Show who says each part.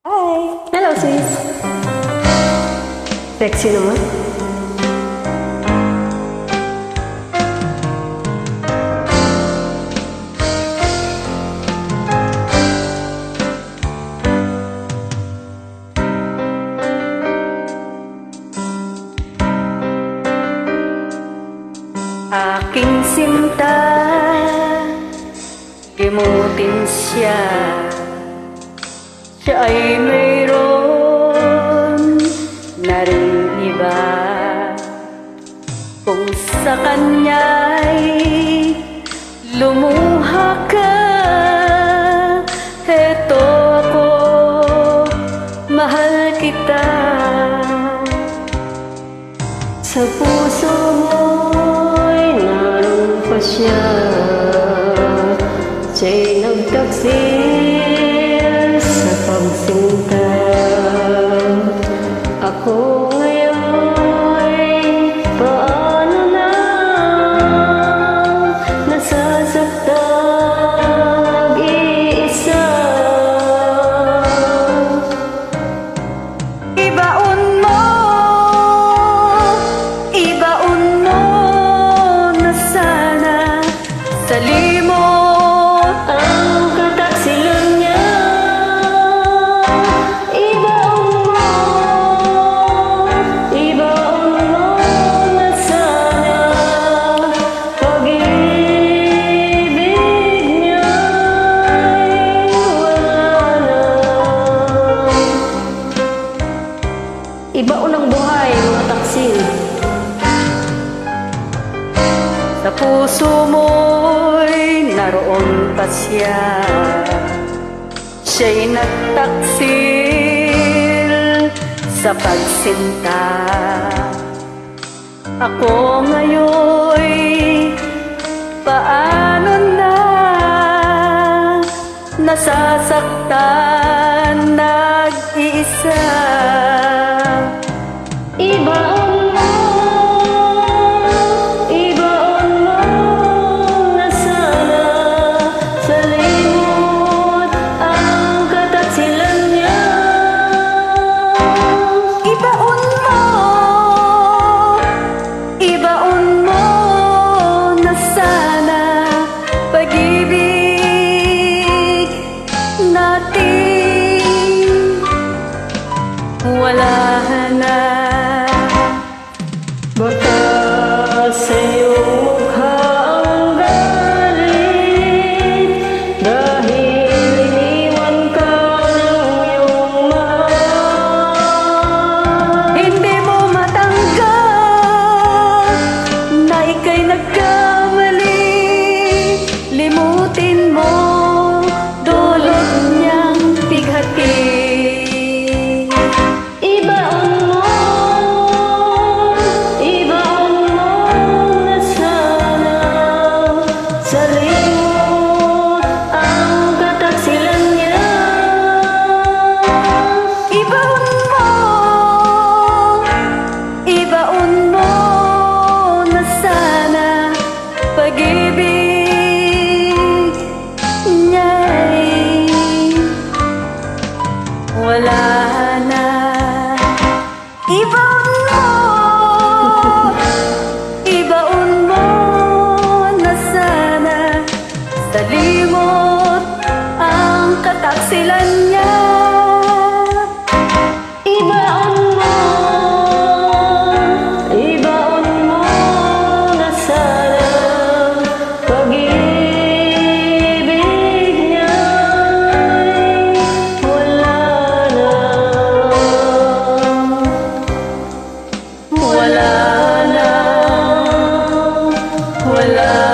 Speaker 1: Hi! Hello, sis! Sexy naman. Aking sinta, limutin siya. Siya ay mayroon na rin iba. Kung sa kanya'y lumuha ka, heto ako, mahal kita. Sa puso mo'y naroon pa siya, siya'y nagtaksil sa pagsinta. Ako ngayon, paano na nasasaktan mag-iisa. Ibaon mo na sana sa limot ang kataksilan niya. Ibaon mo na sana pag-ibig niya'y wala na. Ibaon ang buhay, mga taksil. Sa puso mo'y naroon pa siya, siya'y nagtaksil sa pagsinta. Ako ngayon'y paano na nasasaktan nag-iisa. Ibaon mo na sana sa limot ang kataksilan niya. Ibaon mo na sana pag-ibig natin wala na. Baka sa iyong mukha ang galit dahil iniwan ka ng iyong mahal. Hindi mo matanggap na ika'y nagkamali. Limutin mo dulot niyang bighati. Ibaon mo na sana sa limot ang kataksilan niya. Ibaon mo na sana pag-ibig niya'y wala na. Ibaon mo na sana sa limot ang kataksilan niya. Ibaon mo na sana pag-ibig niya'y wala na. Wala na.